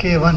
K1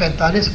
45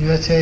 USA,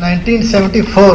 1974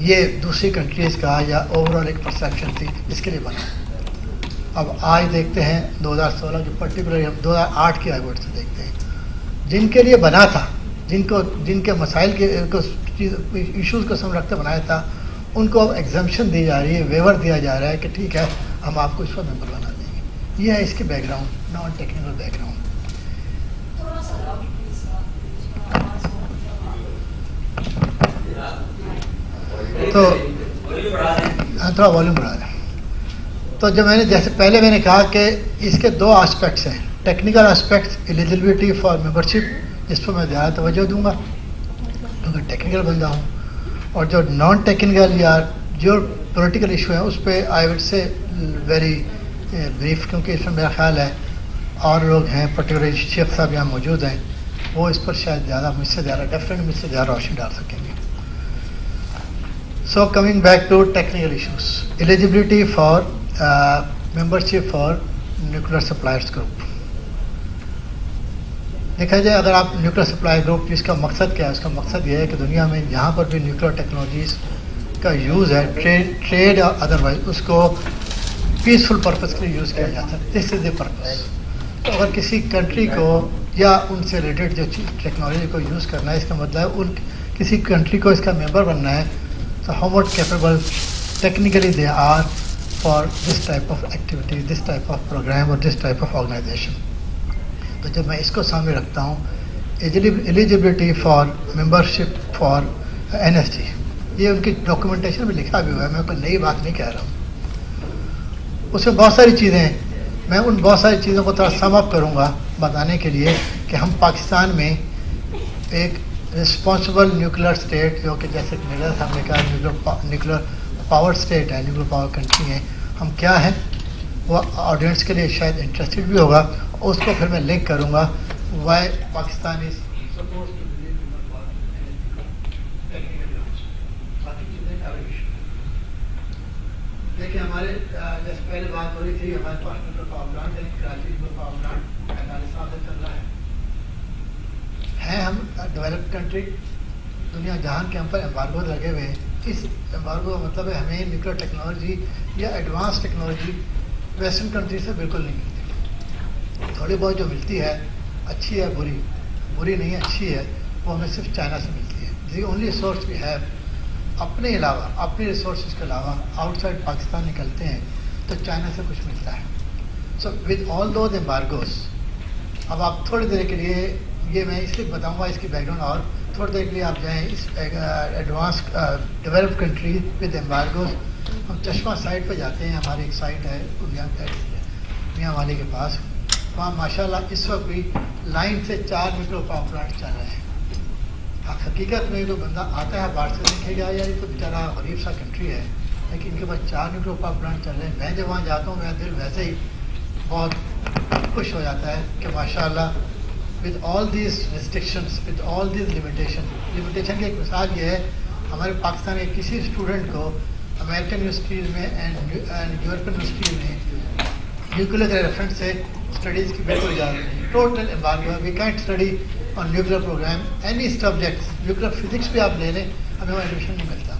یہ دوسری countries کا یا اوور آل ایک پرسیپشن تھی اس کے لیے بنا. اب آج دیکھتے ہیں 2016 جو پرٹیکولرلی ہم 2008 کی آئی سے دیکھتے ہیں, جن کے لیے بنا تھا, جن کے مسائل کے ایشوز کو سم رکھتے بنایا تھا, ان کو اب ایگزمپشن دی جا رہی ہے, ویور دیا جا رہا ہے کہ ٹھیک ہے ہم آپ کو اس کا ممبر بنا دیں گے. یہ ہے اس کی back ground, non technical back ground. تو تھوڑا والیوم بڑھا دیں. تو جو میں نے جیسے پہلے میں نے کہا کہ اس کے دو آسپیکٹس ہیں, technical aspects eligibility for membership, جس پر میں زیادہ توجہ دوں گا کیونکہ ٹیکنیکل بندہ ہوں, اور جو نان ٹیکنیکل یا جو پولیٹیکل ایشو ہیں اس پہ I would say very brief, کیونکہ اس میں میرا خیال ہے اور لوگ ہیں پرٹیکولر شیخ صاحب یہاں موجود ہیں, وہ اس پر شاید زیادہ مجھ سے زیادہ روشنی ڈال سکیں گے. So coming back to technical issues, eligibility for membership for nuclear suppliers group. دیکھا جائے اگر آپ نیوکلیر سپلائی گروپ, اس کا مقصد کیا ہے؟ اس کا مقصد یہ ہے کہ دنیا میں جہاں پر بھی نیوکلیر ٹیکنالوجیز کا یوز ہے, ٹریڈ اور ادروائز, اس کو پیسفل پرپز کے لیے یوز کیا جاتا ہے. دس از دی پرپز. تو اگر کسی کنٹری کو یا ان سے ریلیٹڈ جو ٹیکنالوجی کو یوز کرنا ہے, اس کا مطلب ہے ان کسی کنٹری کو اس کا ممبر بننا ہے, so how much capable technically they are for this type of activity, this type of program or this type of organization. تو جب میں اس کو سامنے رکھتا ہوں, eligibility for membership for NSG, یہ ان کی ڈاکومنٹیشن میں لکھا بھی ہوا ہے, میں کوئی نئی بات نہیں کہہ رہا ہوں. اس میں بہت ساری چیزیں ہیں, میں ان بہت ساری چیزوں کو تھوڑا سم اپ کروں گا بتانے کے لیے کہ ہم پاکستان میں ایک رسپانسبل نیوکلیر اسٹیٹ, جو کہ جیسے میرا ہم نے کہا نیوکلیر پاور اسٹیٹ ہے, نیوکلیر پاور کنٹری ہیں, ہم کیا ہیں, وہ آڈینس کے لیے شاید انٹرسٹڈ بھی ہوگا. اس کو پھر میں لنک کروں گا why Pakistan is suppose to believe دیکھیں ہمارے جیسے پہلے بات ہو رہی تھی, ہمارے پاس نیوکلیر پاور پلانٹ ہے, کراچی نیوکلیر پاور پلانٹ 45 سال سے چل رہا ہے. ہم ڈیولپڈ کنٹری, دنیا جہان کے ہم پر ایمبارگو لگے ہوئے ہیں. اس ایمبارگو کا مطلب ہے ہمیں نیوکلیر ٹیکنالوجی یا ایڈوانس ٹیکنالوجی ویسٹرن کنٹری سے بالکل نہیں ملتی. تھوڑی بہت جو ملتی ہے اچھی ہے, بری نہیں ہے, اچھی ہے, وہ ہمیں صرف چائنا سے ملتی ہے. The only source we have. اپنے علاوہ, اپنے ریسورسز کے علاوہ آؤٹ سائڈ پاکستان نکلتے ہیں تو چائنا سے کچھ ملتا ہے. سو ود آل دوز ایمبارگوز, اب آپ تھوڑی دیر کے لیے, یہ میں اس لیے بتاؤں گا اس کی بیک گراؤنڈ, اور تھوڑی دیر کے لیے آپ جائیں اس ایڈوانس ڈیولپ کنٹری ود ایمبارگوز. ہم چشمہ سائٹ پہ جاتے ہیں, ہماری ایک سائٹ ہے میاں والی کے پاس, وہاں ماشاء اللہ اس وقت بھی لائن سے 4 نیوکلیر پاور پلانٹ چل رہے ہیں. حقیقت میں کوئی بندہ آتا ہے باہر سے دیکھے گا یا یہ تو بیچارہ غریب سا کنٹری ہے, لیکن ان کے پاس 4 نیوکلیر پاور پلانٹ چل رہے ہیں. میں جب وہاں جاتا ہوں میرا دل ویسے ہی بہت خوش ہو جاتا ہے کہ ماشاء اللہ with all these restrictions, with all these limitation کی ایک مثال یہ ہے, ہمارے پاکستان کے کسی اسٹوڈنٹ کو امریکن یونیورسٹیز میں اینڈ یورپین یونیورسٹیز میں نیوکلیر کے ریفرنس سے اسٹڈیز کی بالکل اجازت نہیں. Total embargo, we can't study on nuclear programme any subjects. Nuclear physics بھی آپ لے لیں, ہمیں وہاں ایڈمیشن نہیں ملتا.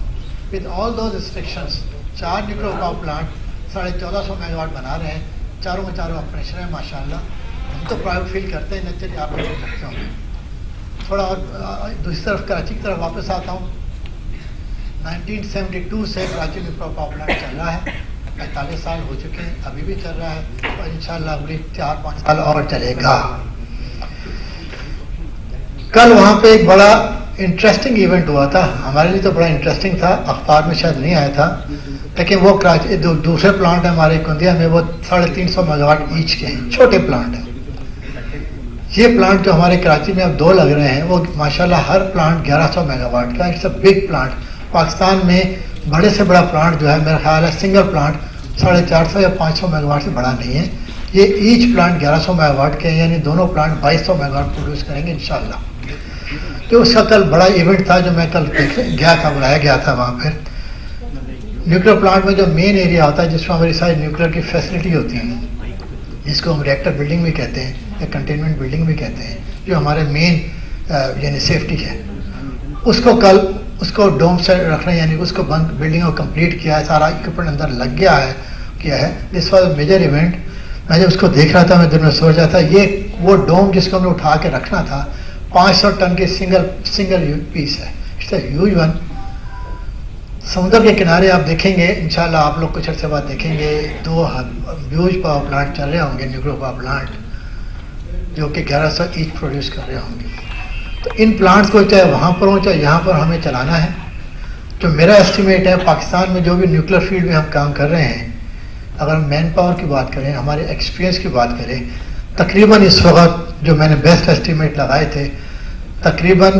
With all those restrictions 4 nuclear power plant 1450 megawatt بنا رہے ہیں, چاروں میں چاروں آپریشن ہیں ماشاء اللہ. ہم تو پرائیویٹ فیل کرتے ہیں, نیچرلی آپ لوگ کرتے ہوں. تھوڑا اور دوسری طرف کراچی کی طرف واپس آتا ہوں. 1972 سے کراچی نیوکلیر پاور پلانٹ چل رہا ہے, 45 سال ہو چکے ہیں, ابھی بھی چل رہا ہے اور انشاءاللہ اگلی 4-5 سال اور چلے گا. کل وہاں پہ ایک بڑا انٹرسٹنگ ایونٹ ہوا تھا, ہمارے لیے تو بڑا انٹرسٹنگ تھا, اخبار میں شاید نہیں آیا تھا, لیکن وہ کراچی دوسرے پلانٹ ہیں ہمارے کندیا میں, وہ 350 میگا واٹ ایچ کے ہیں, چھوٹے پلانٹ ہیں. یہ پلانٹ جو ہمارے کراچی میں اب 2 لگ رہے ہیں, وہ ماشاءاللہ ہر پلانٹ 1100 میگا واٹ کا. It's a big plant. Pakistan میں بڑے سے بڑا پلانٹ جو ہے میرا خیال ہے سنگل پلانٹ 450 یا 500 میگا واٹ سے بڑا نہیں ہے. یہ ایچ پلانٹ 1100 میگا واٹ کے ہیں, یعنی دونوں پلانٹ 2200 میگا واٹ پروڈیوس کریں گے انشاءاللہ. تو اس کا کل بڑا ایونٹ تھا جو میں کل گیا تھا, بلایا گیا تھا وہاں پہ. نیوکلیر پلانٹ میں جو مین ایریا ہوتا ہے جس میں ہماری ساری نیوکلیر کی فیسلٹی ہوتی ہیں, جس کو ہم ریئیکٹر بلڈنگ بھی کہتے ہیں یا کنٹینمنٹ بلڈنگ بھی کہتے ہیں, جو ہمارے مین یعنی سیفٹی ہے, اس کو کل اس کو ڈوم سے رکھنا یعنی اس کو بند بلڈنگ کو کمپلیٹ کیا ہے, سارا اکوپمنٹ اندر لگ گیا ہے کیا ہے. This was a major event. میں جب اس کو دیکھ رہا تھا میں دن میں سوچ رہا تھا یہ وہ ڈوم جس کو ہم نے اٹھا کے رکھنا تھا 500 ٹن کی سنگل پیس ہے. It's a huge one. سمندر کے کنارے آپ دیکھیں گے انشاءاللہ آپ لوگ کچھ عرصے بعد دیکھیں گے 2 ہیوج پاور پلانٹ چل رہے ہوں گے, نیوکلیر پاور پلانٹ جو کہ 1100 ایچ پروڈیوس کر رہے ہوں گے. تو ان پلانٹس کو چاہے وہاں پر ہوں چاہے یہاں پر ہمیں چلانا ہے. جو میرا ایسٹیمیٹ ہے پاکستان میں جو بھی نیوکلیر فیلڈ میں ہم کام کر رہے ہیں, اگر ہم مین پاور کی بات کریں, ہمارے ایکسپیرینس کی بات کریں, تقریباً اس وقت جو میں نے بیسٹ ایسٹیمیٹ لگائے تھے تقریباً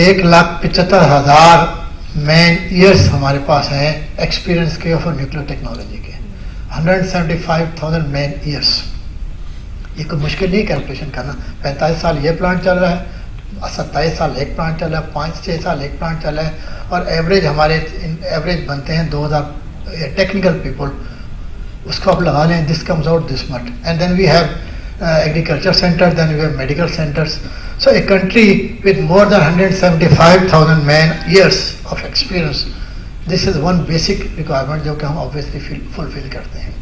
1,75,000 مین ایئرس ہمارے پاس ہیں ایکسپیرینس کے اور نیوکلیر ٹیکنالوجی کے. 175,000 مین ایئرس. یہ کوئی مشکل نہیں کیلکولیشن کرنا. 45 سال یہ پلانٹ چل رہا ہے, 27 سال ایک پلانٹ چل رہا ہے, 5-6 سال ایک پلانٹ چل رہا ہے, اور ایوریج ہمارے ایوریج بنتے ہیں 2000 ٹیکنیکل پیپل. اس کو آپ لگا لیں, دس کمز آؤٹ دس مٹ. And then we have agriculture center, then we have medical centers. So a country with more than 175,000 man years of experience, this is one basic requirement جو کہ ہم obviously fulfill کرتے ہیں.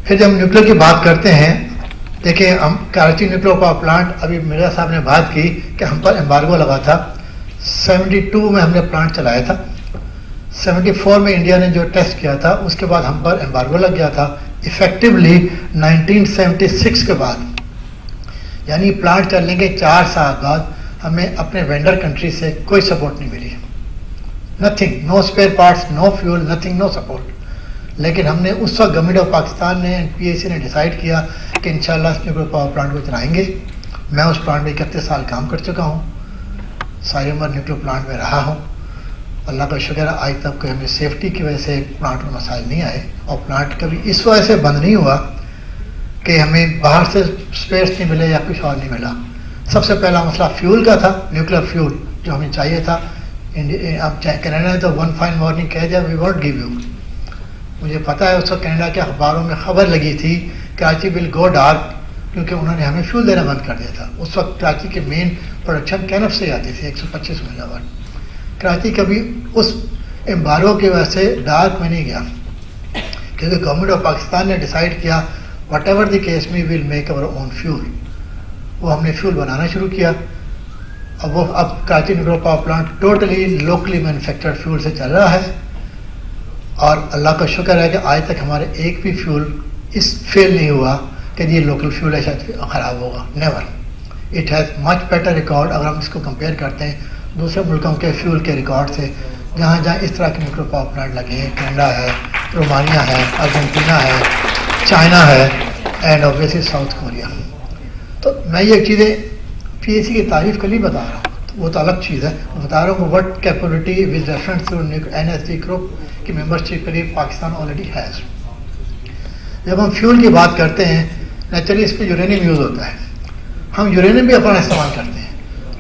پھر جب nuclear کی بات کرتے ہیں, دیکھیں ہم کراچی نیوکلیر پاور پلانٹ, ابھی مرزا صاحب نے بات کی کہ ہم پر ایمبارگو لگا تھا. 72 میں ہم نے پلانٹ چلایا تھا. 74 میں انڈیا نے جو ٹیسٹ کیا تھا اس کے بعد ہم پر ایمبارگو لگ گیا تھا. افیکٹولی 1976 کے بعد, یعنی پلانٹ چلنے کے 4 سال بعد ہمیں اپنے وینڈر کنٹری سے کوئی سپورٹ نہیں ملی. نتھنگ, نو اسپیئر پارٹس, نو فیول, نتھنگ, نو سپورٹ. لیکن ہم نے اس وقت گورنمنٹ آف پاکستان نے پی اے سی نے ڈیسائیڈ کیا کہ انشاءاللہ اس نیوکلیر پاور پلانٹ کو چلائیں گے. میں اس پلانٹ میں 31 سال کام کر چکا ہوں, ساری عمر نیوکلیر پلانٹ میں رہا ہوں. اللہ کا شکر ہے آج تک کوئی ہمیں سیفٹی کی وجہ سے پلانٹ میں مسائل نہیں آئے, اور پلانٹ کبھی اس وجہ سے بند نہیں ہوا کہ ہمیں باہر سے اسپیس نہیں ملے یا کچھ اور نہیں ملا. سب سے پہلا مسئلہ فیول کا تھا, نیوکلیر فیول جو ہمیں چاہیے تھا. اب کینیڈا نے تو ون فائن مارننگ کہہ دیا وی وانٹ گیو یو. مجھے پتہ ہے اس وقت کینیڈا کے اخباروں میں خبر لگی تھی کراچی ول گو ڈارک, کیونکہ انہوں نے ہمیں فیول دینا بند کر دیا تھا. اس وقت کراچی کی مین پروڈکشن کینف سے آتی تھی 125 میگا واٹ. کراچی کبھی اس ایمبارگو کی وجہ سے ڈارک میں نہیں گیا, کیونکہ گورنمنٹ آف پاکستان نے ڈیسائیڈ کیا whatever the case may will make our own fuel. وہ ہم نے فیول بنانا شروع کیا. اب Karachi nuclear power plant totally locally manufactured fuel سے چل رہا ہے, اور اللہ کا شکر ہے کہ آج تک ہمارے ایک بھی فیول اس فیل نہیں ہوا کہ یہ لوکل فیول ہے شاید خراب ہوگا. Never. It has much better record اگر ہم اس کو کمپیئر کرتے ہیں دوسرے ملکوں کے فیول کے ریکارڈ سے, جہاں جہاں اس طرح کے نیوکلیر پاور پلانٹ لگے ہیں. کینیڈا ہے, رومانیہ ہے, ارجنٹینا ہے, چائنا ہے, اینڈ اوبویسلی ساؤتھ کوریا. تو میں یہ چیزیں پی اے سی کی تعریف کے لیے بتا رہا ہوں, وہ تو الگ چیز ہے. میں بتا رہا ہوں what capability with reference to N S D group کی ممبرشپ کے لیے پاکستان آلریڈی ہیز. جب ہم فیول کی بات کرتے ہیں نیچرلی اس میں یورینیم یوز ہوتا ہے. ہم یورینیم بھی اپنا استعمال کرتے ہیں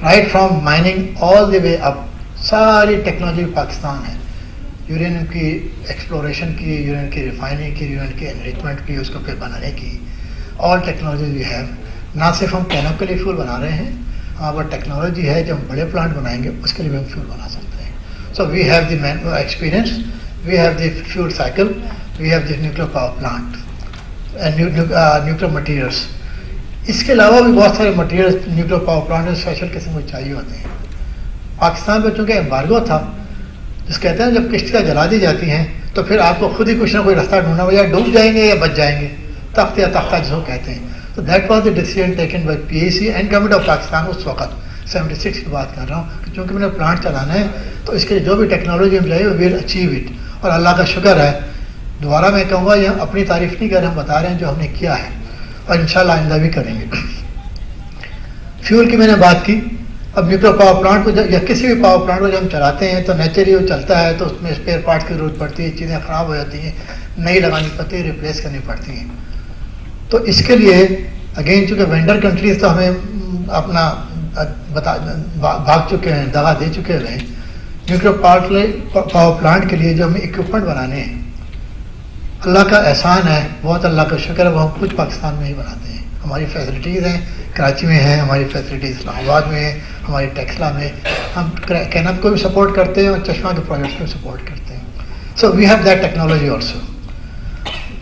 رائٹ فرام مائننگ آل دی وے اپ. ساری ٹیکنالوجی پاکستان ہے, یورینیم کی ایکسپلوریشن کی, یورینیم کی ریفائننگ کی, یورینیم کی انریچمنٹ کی, اس کو پھر بنانے کی. آل ٹیکنالوجی وی ہیو. نہ صرف ہم کینوکلی فیول بنا رہے ہیں, ہاں پر ٹیکنالوجی ہے جو ہم بڑے پلانٹ بنائیں گے اس کے لیے بھی ہم فیول بنا سکتے ہیں. So we have the main experience, we have the fuel cycle, we have the nuclear power plant and nuclear materials. اس کے علاوہ بھی بہت سارے مٹیریلس نیوکلیر پاور پلانٹ میں اسپیشل قسم کو چاہیے ہوتے ہیں. پاکستان میں چونکہ ایمبارگو تھا, جس کہتے ہیں جب کشتیاں جلا دی جاتی ہیں تو پھر آپ کو خود ہی کچھ نہ کوئی راستہ ڈھونڈنا ہو, یا ڈوب جائیں گے یا بچ جائیں گے, تخت یا تختہ جس کو کہتے ہیں. تو that was the decision taken by P A C and government of Pakistan اس وقت. 76 کی بات کر رہا ہوں کہ چونکہ میں نے پلانٹ چلانا ہے تو اس کے لیے جو بھی ٹیکنالوجی ہم چاہیے ویل اچیو اٹ. اور اللہ کا شکر ہے, دوبارہ میں کہوں گا یہ ہم اپنی تعریف نہیں کر رہے, ہم بتا رہے ہیں جو ہم نے کیا ہے, اور انشاءاللہ آئندہ بھی کریں گے. فیول کی میں نے بات کی. اب نیوکلیر پاور پلانٹ کو یا کسی بھی پاور پلانٹ کو جب ہم چلاتے ہیں تو نیچرلی وہ چلتا ہے تو اس میں اسپیئر پارٹس کی ضرورت پڑتی ہے, چیزیں خراب ہو جاتی ہیں, نئی لگانی پڑتی ہے, ریپلیس کرنی پڑتی ہیں. تو اس کے لیے اگین چونکہ وینڈر کنٹریز تو ہمیں اپنا بھاگ چکے ہیں, دغا دے چکے ہیں. نیوکلیر پاور پلانٹ کے لیے جو ہمیں اکوپمنٹ بنانے ہیں, اللہ کا احسان ہے, بہت اللہ کا شکر ہے, وہ ہم خود پاکستان میں ہی بناتے ہیں. ہماری فیسلٹیز ہیں کراچی میں ہیں, ہماری فیسلٹیز اسلام آباد میں ہیں, ہماری ٹیکسلا میں, ہم کینپ کو بھی سپورٹ کرتے ہیں اور چشمہ کے پروجیکٹس کو بھی سپورٹ کرتے ہیں. So we have that technology also.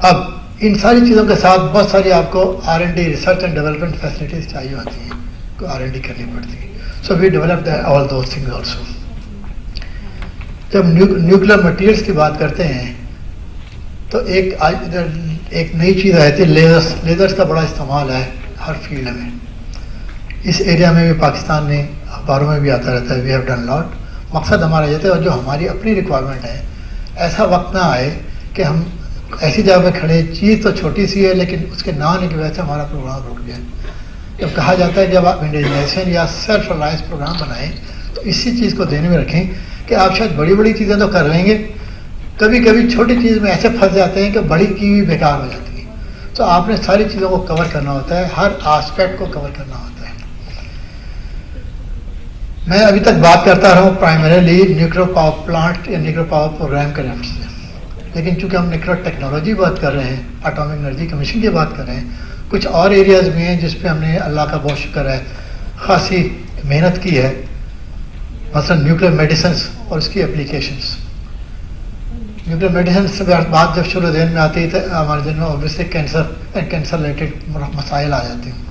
اب ان ساری چیزوں کے ساتھ بہت ساری آپ کو R&D research and development facilities چاہیے ہوتی ہیں, کو R&D کرنی پڑتی ہے. So we develop all those things also. جب نیوکلیر مٹیریلس کی بات کرتے ہیں تو ایک نئی چیز آئی تھی لیزرس کا بڑا استعمال ہے ہر فیلڈ میں. اس ایریا میں بھی پاکستان نے اخباروں میں بھی آتا رہتا ہے, وی ہیو ڈن لاٹ. مقصد ہمارا یہ تھا جو ہماری اپنی ریکوائرمنٹ ہے ایسا وقت نہ آئے کہ ہم ایسی جگہ پہ کھڑے, چیز تو چھوٹی سی ہے لیکن اس کے نہ ہونے کی وجہ سے ہمارا پروگرام رک جائے. جب کہا جاتا ہے جب آپ انڈیجنیشن یا سیلف ریلائنس پروگرام بنائیں تو اسی چیز کو دینے میں رکھیں کہ آپ شاید بڑی بڑی چیزیں تو کر لیں گے, کبھی کبھی چھوٹی چیز میں ایسے پھنس جاتے ہیں کہ بڑی کی بھی بیکار ہو جاتی ہے. تو آپ نے ساری چیزوں کو کور کرنا ہوتا ہے, ہر آسپیکٹ کو کور کرنا ہوتا ہے. میں ابھی تک بات کرتا رہا ہوں پرائمریلی نیوکلیر پاور پلانٹ یا نیوکلیر پاور پروگرام کے ریفر سے, لیکن چونکہ ہم نیوکلیر ٹیکنالوجی بات کر رہے ہیں, اٹامک انرجی کمیشن کی بات کر رہے ہیں, کچھ اور ایریاز بھی ہیں جس پہ ہم نے اللہ کا بہت شکر ہے خاصی محنت کی ہے. مثلا نیوکلیر میڈیسنس اور اس کی اپلیکیشنس. نیوکلیر میڈیسن سے بات جب شروع ذہن میں آتی ہے تو ہمارے ذہن میں اوبیسلی کینسر ریلیٹڈ مسائل آ جاتے ہیں.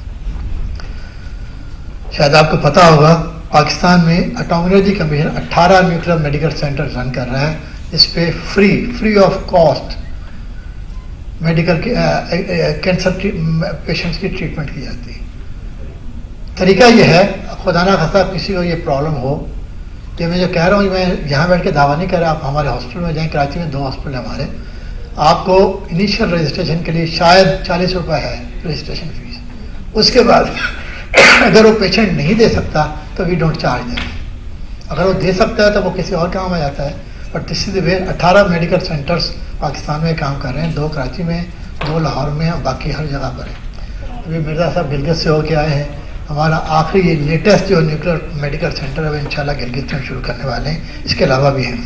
شاید آپ کو پتہ ہوگا پاکستان میں Atomic Energy Commission 18 nuclear medical centre run کر رہا ہے. اس پہ free of cost medical cancer patients کی ٹریٹمنٹ کی جاتی ہے. طریقہ یہ ہے, خدا نہ خواستہ کسی کو یہ پرابلم ہو, کہ میں جو کہہ رہا ہوں میں یہاں بیٹھ کے دعویٰ نہیں کر رہا, آپ ہمارے ہاسپٹل میں جائیں, کراچی میں 2 ہاسپٹل ہیں ہمارے, آپ کو انیشیل رجسٹریشن کے لیے شاید 40 روپے ہے رجسٹریشن فیس. اس کے بعد اگر وہ پیشنٹ نہیں دے سکتا تو وی ڈونٹ چارج دیم. اگر وہ دے سکتا ہے تو وہ کسی اور کام آ جاتا ہے. But this is the way. 18 medical centres Pakistan میں کام کر رہے ہیں, 2 کراچی میں, 2 لاہور میں, اور باقی ہر جگہ پر ہیں. ابھی مرزا صاحب گلگت سے ہو کے آئے ہیں. ہمارا آخری یہ لیٹسٹ جو نیوکلیر میڈیکل سینٹر ہے وہ انشاءاللہ گلگت میں شروع کرنے والے ہیں. اس کے علاوہ بھی ہیں.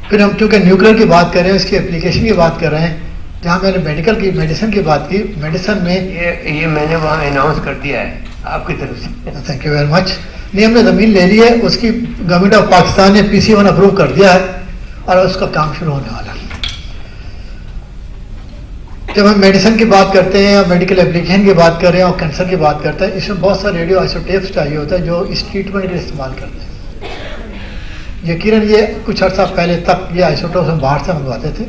پھر ہم چونکہ نیوکلیر کی بات کر رہے ہیں, اس کی اپلیکیشن کی بات کر رہے ہیں, جہاں میں نے میڈیکل کی میڈیسن کی بات کی, میڈیسن میں یہ میں نے وہاں اناؤنس کر دیا ہے آپ کی طرف سے. Thank you very much. نہیں, ہم نے زمین لے لی ہے, اس کی گورنمنٹ آف پاکستان نے PC1 اپروو کر دیا ہے اور اس کا کام شروع ہونے والا ہے. جب ہم میڈیسن کی بات کرتے ہیں اور میڈیکل اپلیکیشن کی بات کر رہے ہیں اور کینسر کی بات کرتے ہیں, اس میں بہت سارے ریڈیو آئسوٹیپس چاہیے ہوتا ہے جو اس ٹریٹمنٹ کے لیے استعمال کرتے ہیں. یقیناً یہ کچھ عرصہ پہلے تک یہ آئسوٹوپس ہم باہر سے منگواتے تھے.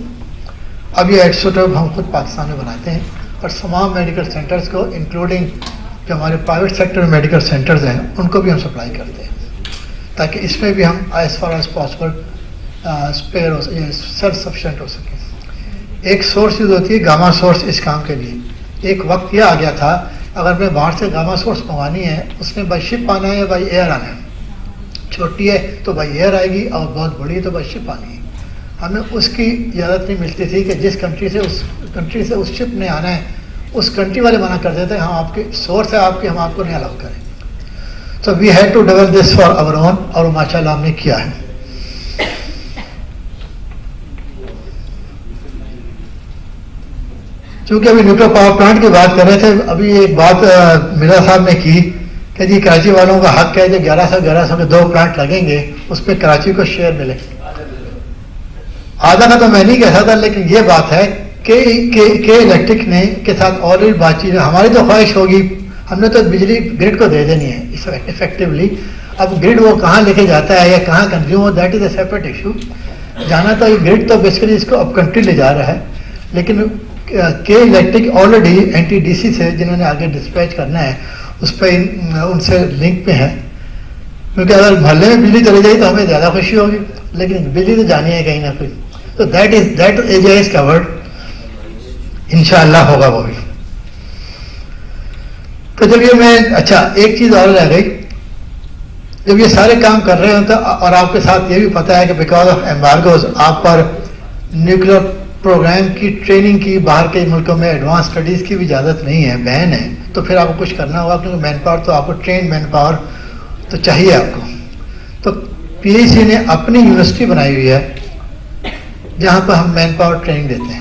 اب یہ آئسوٹوپ ہم خود پاکستان میں بناتے ہیں اور تمام میڈیکل سینٹرز کو انکلوڈنگ جو ہمارے پرائیویٹ سیکٹر میں میڈیکل سینٹرز ہیں ان کو بھی ہم سپلائی کرتے ہیں, تاکہ اس میں بھی ہم as far as possible spare ہو سکے, سیلف سفیشینٹ ہو سکیں. ایک سورس یوز ہوتی ہے گاما سورس اس کام کے لیے. ایک وقت یہ آ گیا تھا اگر میں باہر سے گاما سورس منگوانی ہے, اس میں بائی شپ آنا ہے یا بائی ایئر آنا ہے. چھوٹی ہے تو بائی ایئر آئے گی اور بہت بڑی ہے تو بائی شپ آنی ہے. ہمیں اس کی اجازت نہیں ملتی تھی کہ جس کنٹری سے اس شپ نے آنا ہے اس کنٹری والے منع کر دیتے ہیں, ہم آپ کے سورس ہے آپ کے, ہم آپ کو نہیں الاؤ کریں. تو we had to develop this for our own, اور ماشاء اللہ ہم نے کیا ہے. چونکہ ابھی نیوکلیر پاور پلانٹ کی بات کر رہے تھے, ابھی ایک بات مرزا صاحب نے کی کہ جی کراچی والوں کا حق ہے جو 1100 کے 2 پلانٹ لگیں گے اس پہ کراچی کو شیئر ملے. آدھا کا تو میں نہیں کہہ سکتا, لیکن یہ بات ہے کہ الیکٹرک نے کے ساتھ آلریڈی بات چیت, ہماری تو خواہش ہوگی ہم نے تو بجلی گرڈ کو دے دینی ہے افیکٹولی. اب گرڈ وہ کہاں لے کے جاتا ہے یا کہاں consume who, that is a separate issue. جانا تو گرڈ تو بیسیکلی اس کو اپ کنٹری لے جا رہا ہے, لیکن کے الیکٹرک آلریڈی NTDC سے جنہوں نے آگے ڈسپیچ کرنا ہے اس پہ ان سے لنک پہ ہے. کیونکہ اگر محلے میں بجلی چلی جائے تو ہمیں زیادہ خوشی ہوگی, لیکن بجلی تو جانی ہے کہیں نہ کہیں. تو دیٹ ایریا از کورڈ, انشاءاللہ ہوگا وہ بھی. تو جب یہ میں اچھا ایک چیز اور رہ گئی, جب یہ سارے کام کر رہے ہوتے اور آپ کے ساتھ یہ بھی پتہ ہے کہ بیکاز آف ایمبارگوز آپ پر نیوکلیر پروگرام کی ٹریننگ کی باہر کے ملکوں میں ایڈوانس اسٹڈیز کی بھی اجازت نہیں ہے, بین ہے, تو پھر آپ کو کچھ کرنا ہوگا کیونکہ مین پاور تو آپ کو ٹرین مین پاور تو چاہیے آپ کو. تو PIC نے اپنی یونیورسٹی بنائی ہوئی ہے جہاں پہ ہم مین پاور ٹریننگ دیتے ہیں.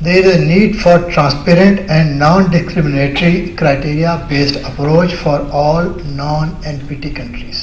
there is a need for transparent and non-discriminatory criteria-based approach for all non-NPT countries.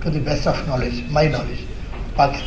to the best of knowledge, my knowledge,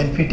NPT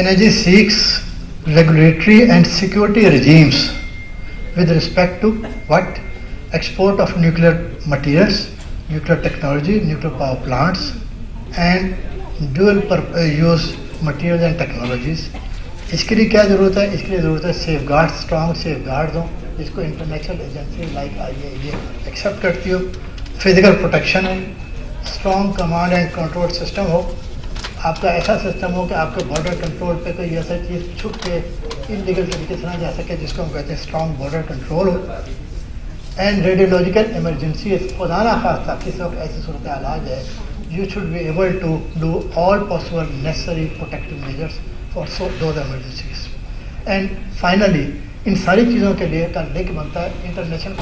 NSG seeks regulatory and security regimes with respect to what? Export of nuclear materials, nuclear technology, nuclear power plants and dual use materials and technologies اس کے لیے کیا ضرورت ہے؟ اس کے لیے ضرورت ہے safeguard, strong safeguard ہوں جس کو international agency like IAEA accept کرتی ہو. فزیکل پروٹیکشن ہے، strong command and control system ہو. آپ کا ایسا سسٹم ہو کہ آپ کے بارڈر کنٹرول پہ کوئی ایسا چیز چھپ کے انلیگل طریقے سے نہ جا سکے، جس کو ہم کہتے ہیں strong border control who. And radiological emergency, خدا نہ خواستہ کسی وقت ایسی صورتحال آ جائے، you should be able to do all possible necessary protective measures for those emergencies. And finally, ان ساری چیزوں کے لیے کرنے کی بنتا ہے international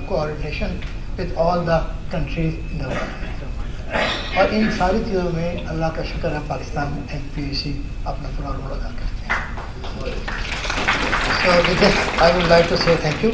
coordination with all the countries in the world. اور ان ساری چیزوں میں اللہ کا شکر ہے پاکستان NPEC اپنا پورا رول ادا کرتے ہیں. So with this I would like to say thank you.